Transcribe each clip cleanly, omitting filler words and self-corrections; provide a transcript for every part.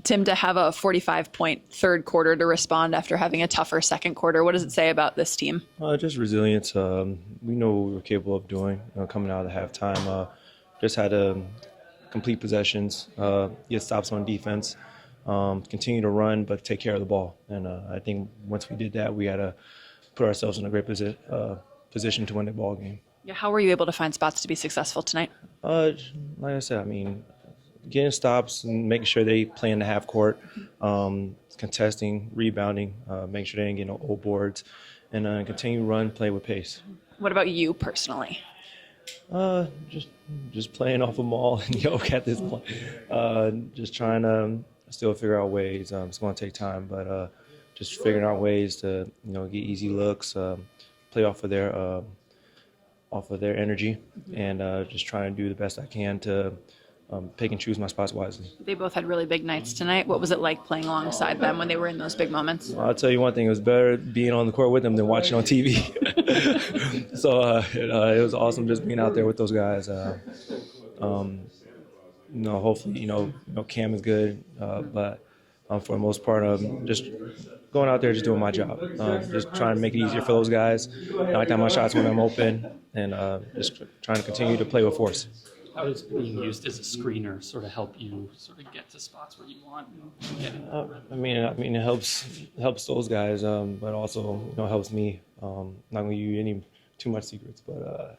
Tim, to have a 45-point third quarter to respond after having a tougher second quarter, what does it say about this team? Just resilience. We know what we were capable of doing coming out of the halftime. Just had to complete possessions, get stops on defense, continue to run, but take care of the ball. And I think once we did that, we had to put ourselves in a great position to win the ball game. Yeah, how were you able to find spots to be successful tonight? Like I said, I mean, getting stops and making sure they play in the half court, contesting, rebounding, making sure they didn't get no old boards, and continue to run, play with pace. What about you personally? Just playing off them all and yoke at this point. Just trying to still figure out ways. It's going to take time, but just figuring out ways to get easy looks, play off of their energy, and just trying to do the best I can to pick and choose my spots wisely. They both had really big nights tonight. What was it like playing alongside them when they were in those big moments? Well, I'll tell you one thing, it was better being on the court with them than watching on TV. So it was awesome just being out there with those guys. Hopefully, Cam is good, but for the most part, just going out there, just doing my job, just trying to make it easier for those guys, knock down my shots when I'm open, and just trying to continue to play with force. How does being used as a screener sort of help you sort of get to spots where you want and get in? I mean, it helps those guys, but also helps me. Not gonna give you any too much secrets, but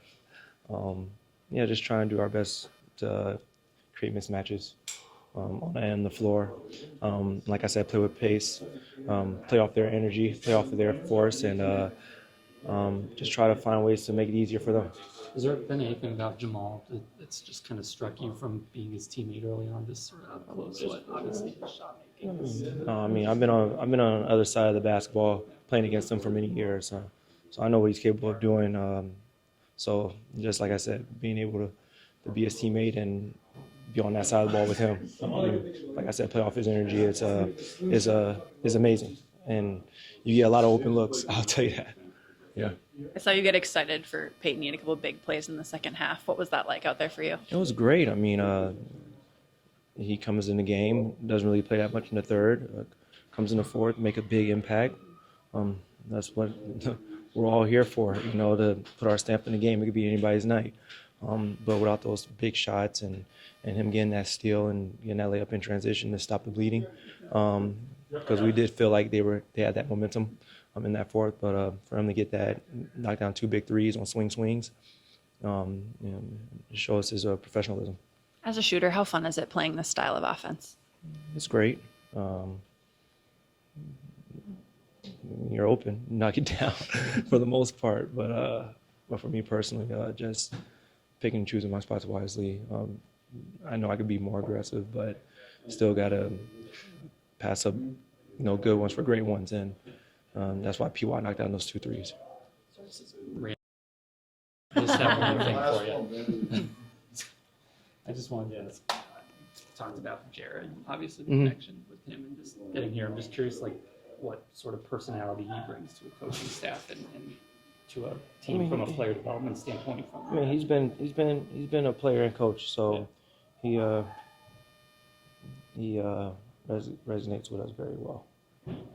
just trying to do our best to create mismatches on the end of the floor. Like I said, play with pace, play off their energy, play off of their force, and just try to find ways to make it easier for them. Has there been anything about Jamal that's just kind of struck you from being his teammate early on, just sort of up close? What obviously his shot making is. I've been on the other side of the basketball, playing against him for many years, so I know what he's capable of doing. So just like I said, being able to be his teammate and be on that side of the ball with him, like I said, play off his energy is amazing, and you get a lot of open looks. I'll tell you that. Yeah. I saw you get excited for Peyton. You had a couple of big plays in the second half. What was that like out there for you? It was great. I mean, he comes in the game, doesn't really play that much in the third, comes in the fourth, make a big impact. That's what we're all here for, to put our stamp in the game. It could be anybody's night. But without those big shots and him getting that steal and getting that layup in transition to stop the bleeding, because we did feel like they had that momentum in that fourth, but for him to get that, knock down two big threes on swings, it shows his professionalism. As a shooter, how fun is it playing this style of offense? It's great. You're open, knock it down for the most part, but for me personally, just picking and choosing my spots wisely. I know I could be more aggressive, but still got to pass up, good ones for great ones, and that's why PY knocked down those 2 threes. I just have one thing for you. I just wanted to talk about Jared, obviously the connection with him and just getting here. I'm just curious, what sort of personality he brings to a coaching staff and to a team from a player development standpoint. He's been a player and coach, so he resonates with us very well.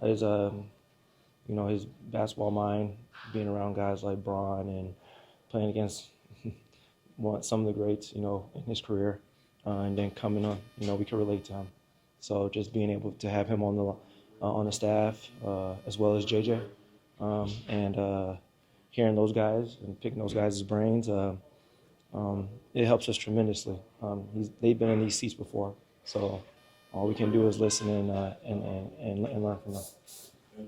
His basketball mind, being around guys like Bron and playing against some of the greats, in his career, and then coming on, we can relate to him. So just being able to have him on the staff, as well as JJ, and hearing those guys and picking those guys' brains, it helps us tremendously. They've been in these seats before, so all we can do is listen and learn from them.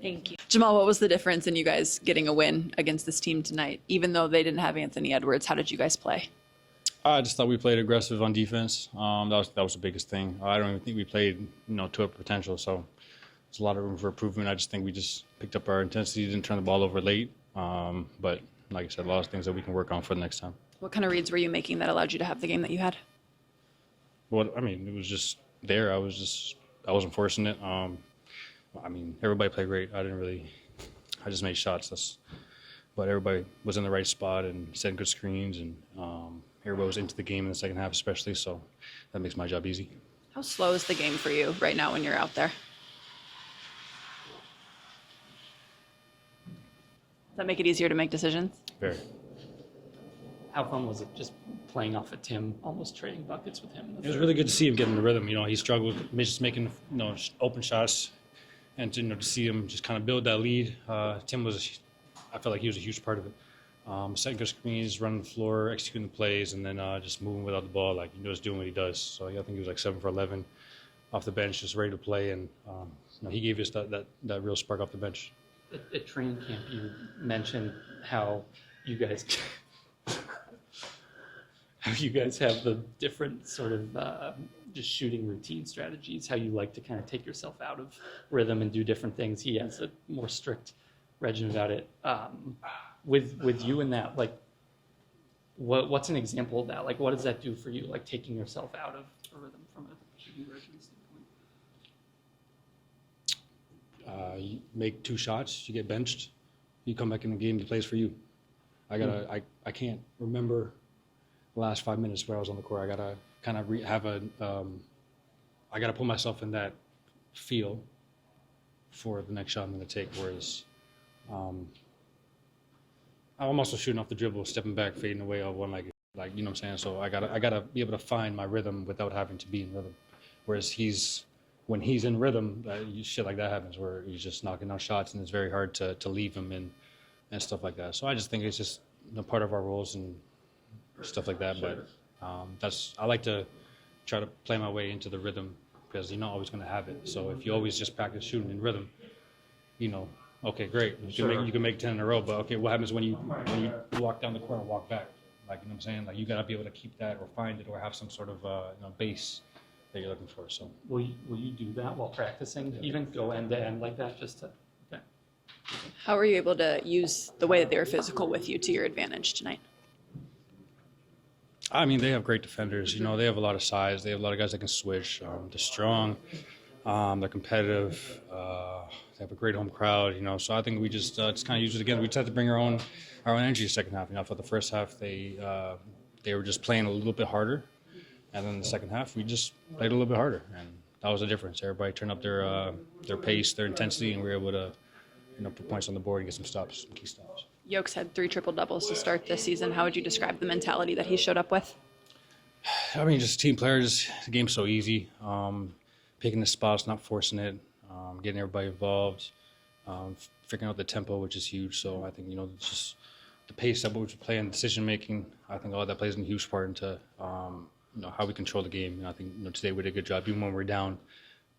Thank you. Jamal, what was the difference in you guys getting a win against this team tonight? Even though they didn't have Anthony Edwards, how did you guys play? I just thought we played aggressive on defense. That was the biggest thing. I don't even think we played, to our potential. So there's a lot of room for improvement. I just think we just picked up our intensity, didn't turn the ball over late. But like I said, a lot of things that we can work on for the next time. What kind of reads were you making that allowed you to have the game that you had? Well, it was just there. I wasn't forcing it. Everybody played great. I just made shots. But everybody was in the right spot and setting good screens, and everybody was into the game in the second half especially, so that makes my job easy. How slow is the game for you right now when you're out there? Does that make it easier to make decisions? Very. How fun was it just playing off of Tim, almost trading buckets with him? It was really good to see him get in the rhythm. You know, he struggled just making open shots, and to see him just kind of build that lead. Tim was, I felt like he was a huge part of it. Setting good screens, running the floor, executing the plays, and then just moving without the ball, like just doing what he does. So I think he was like 7 for 11 off the bench, just ready to play, and he gave us that real spark off the bench. At training camp, you mentioned how you guys have the different sort of just shooting routine strategies, how you like to kind of take yourself out of rhythm and do different things. He has a more strict regimen about it. With you in that, like, what's an example of that? Like, what does that do for you, like taking yourself out of a rhythm from a shooting regimen standpoint? You make 2 shots, you get benched, you come back in the game, he plays for you. I can't remember the last 5 minutes where I was on the court. I gotta kind of I gotta put myself in that feel for the next shot I'm gonna take. Whereas I'm also shooting off the dribble, stepping back, fading away on one, like you know what I'm saying. So I gotta be able to find my rhythm without having to be in rhythm. Whereas when he's in rhythm, shit like that happens where he's just knocking down shots, and it's very hard to leave him and stuff like that. So I just think it's just part of our roles and stuff like that. Sure. But I like to try to play my way into the rhythm because you're not always going to have it. So if you always just practice shooting in rhythm, okay, great. You can make 10 in a row, but okay, what happens when you walk down the court and walk back? Like, you know what I'm saying? Like, you got to be able to keep that or find it or have some sort of base that you're looking for. So will you do that while practicing? Yeah. Even go end to end like that, just to okay. How were you able to use the way that they were physical with you to your advantage tonight? I mean, they have great defenders. They have a lot of size. They have a lot of guys that can switch. They're strong. They're competitive. They have a great home crowd. So I think we just kind of use it again. We just had to bring our own energy the second half. For the first half, they were just playing a little bit harder, and then the second half we just played a little bit harder, and that was the difference. Everybody turned up their pace, their intensity, and we were able to put points on the board and get some stops, some key stops. Jokić had 3 triple-doubles to start this season. How would you describe the mentality that he showed up with? I mean, just team players. The game's so easy. Picking the spots, not forcing it, getting everybody involved, figuring out the tempo, which is huge. So I think, just the pace at which we play and decision-making, I think all that plays a huge part into, how we control the game. I think, today we did a good job, even when we're down,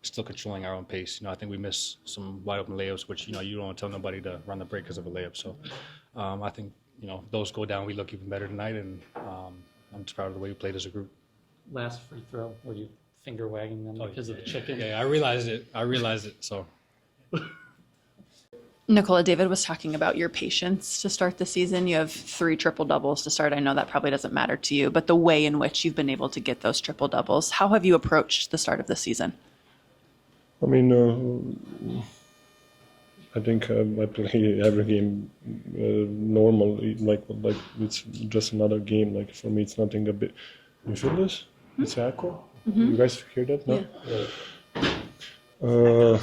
still controlling our own pace. I think we missed some wide open layups, which, you don't want to tell nobody to run the break because of a layup. So I think, those go down, we look even better tonight, and I'm just proud of the way we played as a group. Last free throw, were you finger wagging them because of the chicken? Yeah, I realized it, so. Nikola, David was talking about your patience to start the season. You have 3 triple-doubles to start. I know that probably doesn't matter to you, but the way in which you've been able to get those triple-doubles, how have you approached the start of the season? I mean, I think I play every game normal, like it's just another game. Like for me, it's nothing a bit. You feel this? Mm-hmm. It's echo. Mm-hmm. You guys hear that? No. Yeah.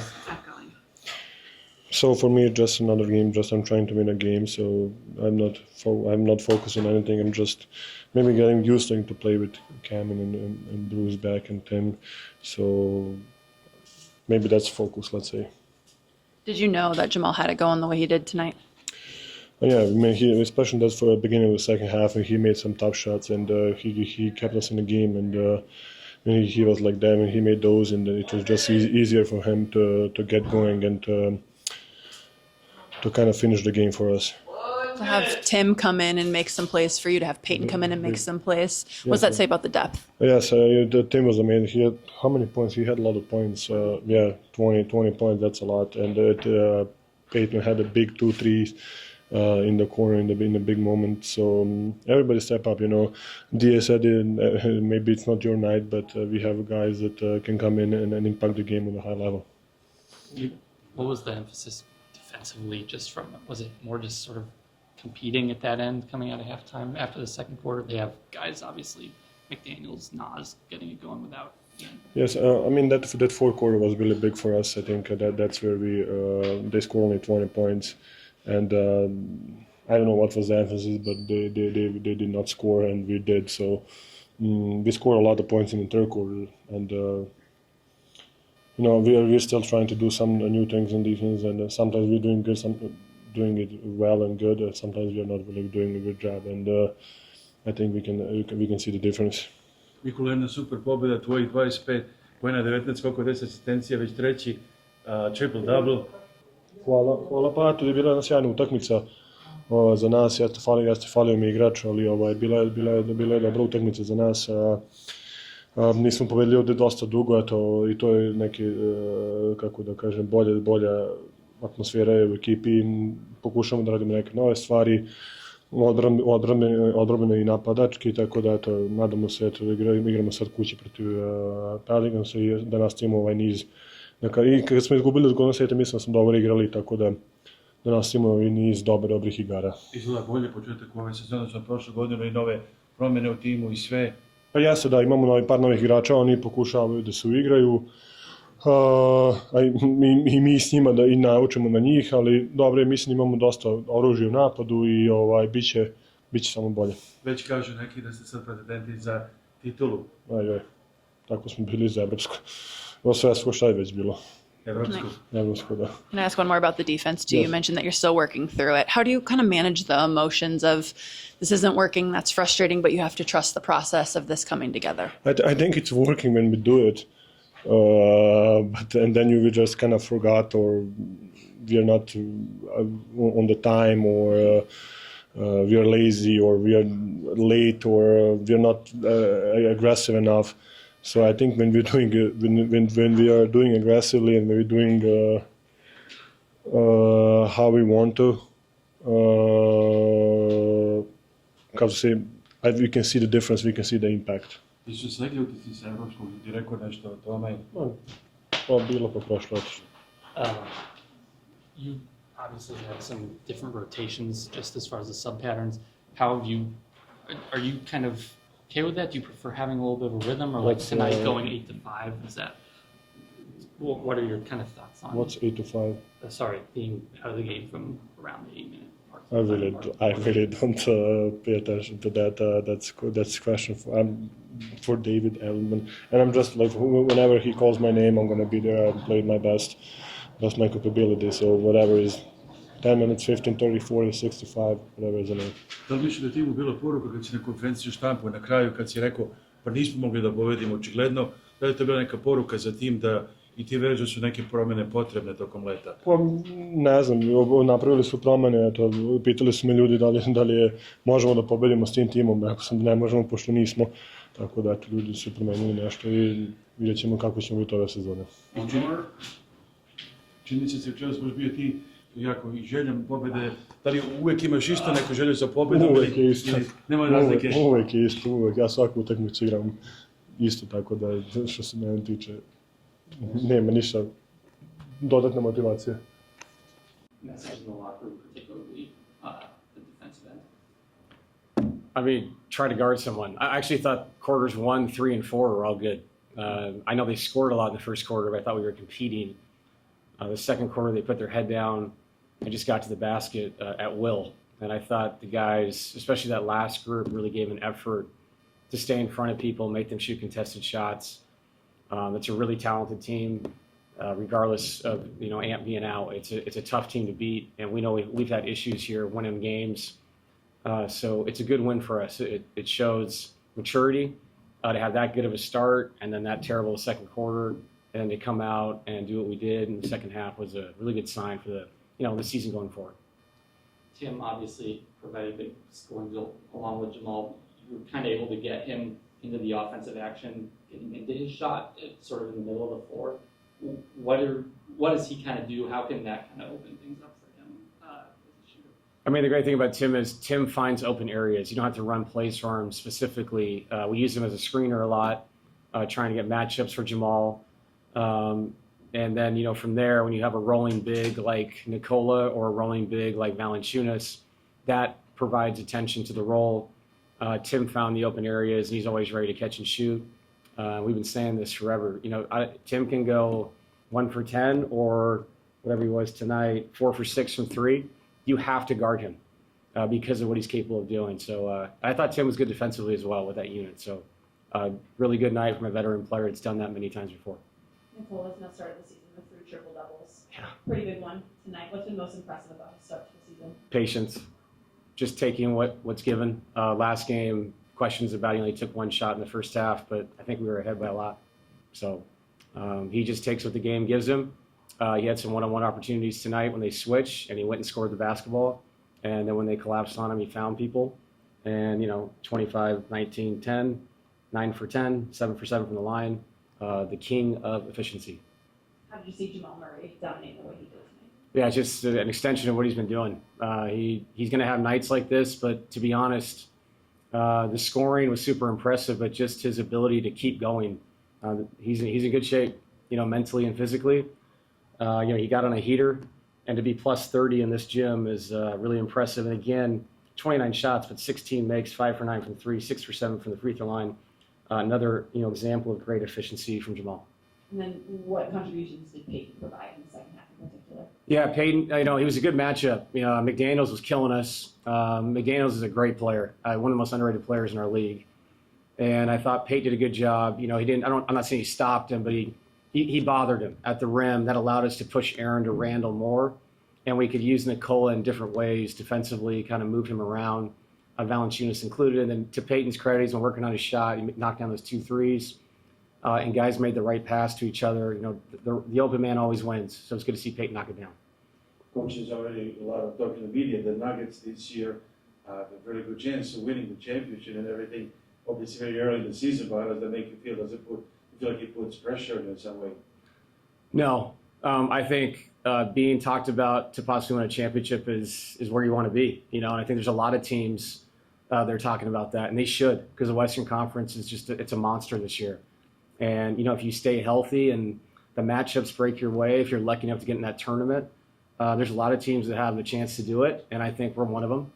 So for me, it's just another game. Just I'm trying to win a game. So I'm not focused on anything. I'm just maybe getting used to play with Cam and Bruce back and Tim. So. Maybe that's focus, let's say. Did you know that Jamal had it going the way he did tonight? Yeah, I mean, especially that's for the beginning of the second half, and he made some tough shots, and he kept us in the game, and he was like that, and he made those, and it was just easier for him to get going and to kind of finish the game for us. To have Tim come in and make some plays for you, to have Peyton come in and make some plays. What does that say about the depth? Yes, the Tim was amazing. He had, how many points? He had a lot of points. 20 points, that's a lot. And Peyton had a big 2 threes in the corner in the big moment. So everybody step up, Dia said maybe it's not your night, but we have guys that can come in and impact the game on a high level. What was the emphasis defensively was it more just sort of competing at that end coming out of halftime after the second quarter? They have guys, obviously, McDaniels, Nas, getting it going without Yes, I mean that fourth quarter was really big for us. I think that's where they scored only 20 points, and I don't know what was the emphasis, but they did not score, and we did. So we scored a lot of points in the third quarter, and we're still trying to do some new things in defense, and sometimes we're doing good, doing it well and good. Sometimes we're not really doing a good job, and I think we can see the difference. Nikola, jedna super pobjeda, tvojih 25 pojena, 19 skoko, 10 asistencija, već treći triple-double. Hvala, pa to je bila jedna sjajna utakmica za nas. Jeste falio mi igrač, ali bila je dobra utakmica za nas. Nismo pobedili ovde dosta dugo, eto, i to je neki, kako da kažem, bolja atmosfera je u ekipi. Pokušamo da radimo neke nove stvari, odbrambene i napadački, tako da eto, nadamo se da igramo sad kući protiv Pelicansa i da nastavimo ovaj niz. I kada smo izgubili od Golden State, mislim da smo dobro igrali, tako da nastavimo ovaj niz dobrih igara. Izgleda bolje početak ove sezone za prošle godine i nove promjene u timu i sve. Pa jeste da imamo par novih igrača, oni pokušavaju da se uigraju, i mi s njima da i naučimo na njih, ali dobro, mislim imamo dosta oružja u napadu i biće samo bolje. Već kažu neki da ste sad pretendenti za titulu. Tako smo bili za evropsko. Svetsko, šta je već bilo? Evropsko, da. Can I ask one more about the defense too? Yes. You mentioned that you're still working through it. How do you kind of manage the emotions of this isn't working, that's frustrating, but you have to trust the process of this coming together? I think it's working when we do it. And then we just kind of forgot, or we are not on the time, or we are lazy, or we are late, or we are not aggressive enough. So I think when we're doing it, when we are doing aggressively and we're doing how we want to, we can see the difference, we can see the impact. Ti su slegli utisci sa evropskog, ti rekao nešto o tome? Bilo pa prošlo. You obviously have some different rotations just as far as the sub patterns. How have you, are you kind of okay with that? Do you prefer having a little bit of a rhythm, or like tonight going 8 to 5? Is that, what are your kind of thoughts on? What's 8 to 5? Sorry, being out of the game from around the 8-minute mark. I really don't pay attention to that. That's a question for David Adelman. And I'm just like, whenever he calls my name, I'm gonna be there. I'm playing my best. That's my capability. So whatever is 10 minutes, 15, 30, 40, 65, whatever is the name. Da li misliš da timu bila poruka kad si na konferenciju štampu na kraju, kad si rekao pa nismo mogli da povedimo očigledno, da li je to bila neka poruka za tim da i ti veruješ da su neke promjene potrebne tokom leta? Pa ne znam, napravili su promjene, eto, pitali su me ljudi da li možemo da pobedimo s tim timom, ako sam da ne možemo, pošto nismo, tako da eto, ljudi su promenili nešto i vidjet ćemo kako ćemo biti ove sezone. Čini se včera smo bio ti jako i željam pobjede, da li uvijek imaš isto neku želju za pobjedu? Uvijek je isto. Nema razlike? Uvijek je isto, uvijek. Ja svaku utakmicu igram isto, tako da što se mene tiče, nema ništa dodatne motivacije. Message in the locker room, particularly the defensive end. I mean, try to guard someone. I actually thought quarters 1, 3, and 4 were all good. I know they scored a lot in the first quarter, but I thought we were competing. The second quarter, they put their head down and just got to the basket at will. And I thought the guys, especially that last group, really gave an effort to stay in front of people, make them shoot contested shots. It's a really talented team, regardless of Ant being out. It's a tough team to beat, and we know we've had issues here winning games. So it's a good win for us. It shows maturity to have that good of a start, and then that terrible second quarter, and to come out and do what we did in the second half was a really good sign for the season going forward. Tim obviously provided big scoring along with Jamal. You were kind of able to get him into the offensive action, getting into his shot sort of in the middle of the fourth. What does he kind of do? How can that kind of open things up for him as a shooter? I mean, the great thing about Tim is Tim finds open areas. You don't have to run plays for him specifically. We use him as a screener a lot, trying to get matchups for Jamal. And then, from there, when you have a rolling big like Nikola or a rolling big like Valanciunas, that provides attention to the roll. Tim found the open areas, and he's always ready to catch and shoot. We've been saying this forever. Tim can go 1 for 10 or whatever he was tonight, 4 for 6 from 3. You have to guard him because of what he's capable of doing. So I thought Tim was good defensively as well with that unit. So really good night from a veteran player that's done that many times before. Nikola's now started the season with 3 triple doubles. Yeah. Pretty good one tonight. What's been most impressive about his start to the season? Patience, just taking what's given. Last game, questions about he only took 1 shot in the first half, but I think we were ahead by a lot. So he just takes what the game gives him. He had some one-on-one opportunities tonight when they switched, and he went and scored the basketball. And then when they collapsed on him, he found people. And, 25, 19, 10, 9 for 10, 7 for 7 from the line. The king of efficiency. How did you see Jamal Murray dominate the way he did tonight? Yeah, it's just an extension of what he's been doing. He's going to have nights like this, but to be honest, the scoring was super impressive, but just his ability to keep going. He's in good shape, mentally and physically. He got on a heater, and to be plus 30 in this gym is really impressive. And again, 29 shots, but 16 makes, 5 for 9 from 3, 6 for 7 from the free throw line. Another example of great efficiency from Jamal. And then what contributions did Peyton provide in the second half in particular? Yeah, Peyton, he was a good matchup. McDaniels was killing us. McDaniels is a great player, one of the most underrated players in our league. And I thought Peyton did a good job. I'm not saying he stopped him, but he bothered him at the rim. That allowed us to push Aaron to Randall more. And we could use Nikola in different ways defensively, kind of move him around, Valanciunas included. And then to Peyton's credit, he's been working on his shot. He knocked down those 2 threes. And guys made the right pass to each other. The open man always wins. So it's good to see Peyton knock it down. Coach has already a lot of talk in the media. The Nuggets this year have a very good chance of winning the championship and everything. Obviously, very early in the season, but how does that make you feel? Does it you feel like it puts pressure in some way? No. I think being talked about to possibly win a championship is where you want to be. And I think there's a lot of teams they're talking about that, and they should, because the Western Conference is it's a monster this year. And, if you stay healthy and the matchups break your way, if you're lucky enough to get in that tournament, there's a lot of teams that have the chance to do it, and I think we're one of them.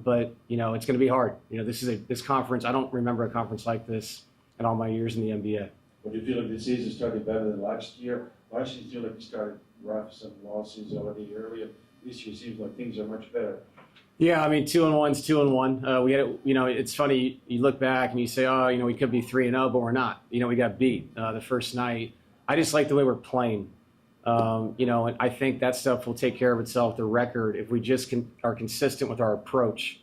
But it's going to be hard. This conference, I don't remember a conference like this in all my years in the NBA. But do you feel like the season started better than last year? Last year, you feel like you started rough, some losses already earlier. This year seems like things are much better. Yeah, 2-1's 2-1. We had, it's funny. You look back and you say, we could be 3-0, but we're not. We got beat the first night. I just like the way we're playing. And I think that stuff will take care of itself. The record, if we just are consistent with our approach,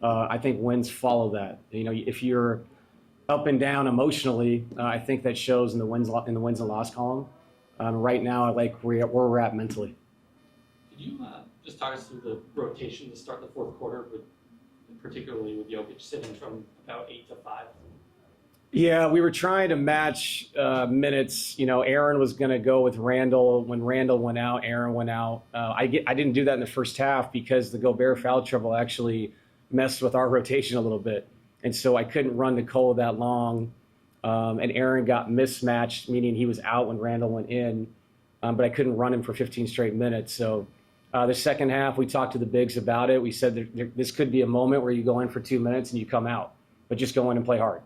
I think wins follow that. If you're up and down emotionally, I think that shows in the wins and loss column. Right now, I like where we're at mentally. Could you just talk us through the rotation to start the fourth quarter, particularly with Jokić sitting from about 8 to 5? Yeah, we were trying to match minutes. Aaron was going to go with Randall. When Randall went out, Aaron went out. I didn't do that in the first half because the Gobert foul trouble actually messed with our rotation a little bit. And so I couldn't run Nikola that long. And Aaron got mismatched, meaning he was out when Randall went in. But I couldn't run him for 15 straight minutes. So the second half, we talked to the bigs about it. We said this could be a moment where you go in for 2 minutes and you come out. But just go in and play hard.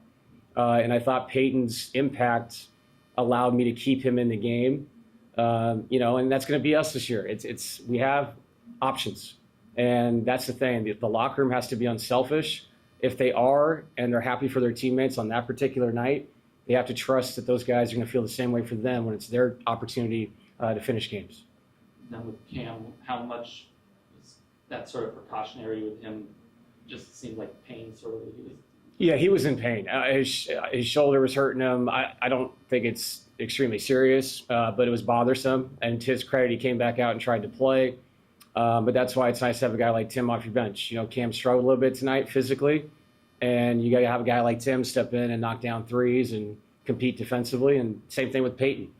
And I thought Peyton's impact allowed me to keep him in the game, and that's going to be us this year. We have options, and that's the thing. The locker room has to be unselfish. If they are and they're happy for their teammates on that particular night, they have to trust that those guys are going to feel the same way for them when it's their opportunity to finish games. Then with Cam, how much is that sort of precautionary with him? Just seemed like pain sort of. Yeah, he was in pain. His shoulder was hurting him. I don't think it's extremely serious, but it was bothersome. And to his credit, he came back out and tried to play. But that's why it's nice to have a guy like Tim off your bench. Cam struggled a little bit tonight physically, and you got to have a guy like Tim step in and knock down threes and compete defensively. And same thing with Peyton.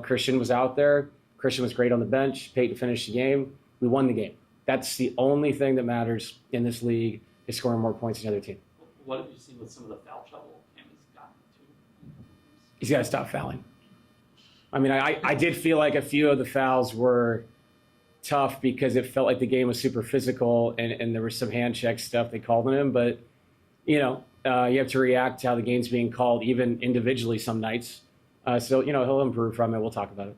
Christian was out there. Christian was great on the bench. Peyton finished the game. We won the game. That's the only thing that matters in this league is scoring more points than the other team. What have you seen with some of the foul trouble Cam has gotten into? He's got to stop fouling. I did feel like a few of the fouls were tough because it felt like the game was super physical and there was some hand check stuff they called on him. But, you have to react to how the game's being called, even individually some nights. So, he'll improve from it. We'll talk about it.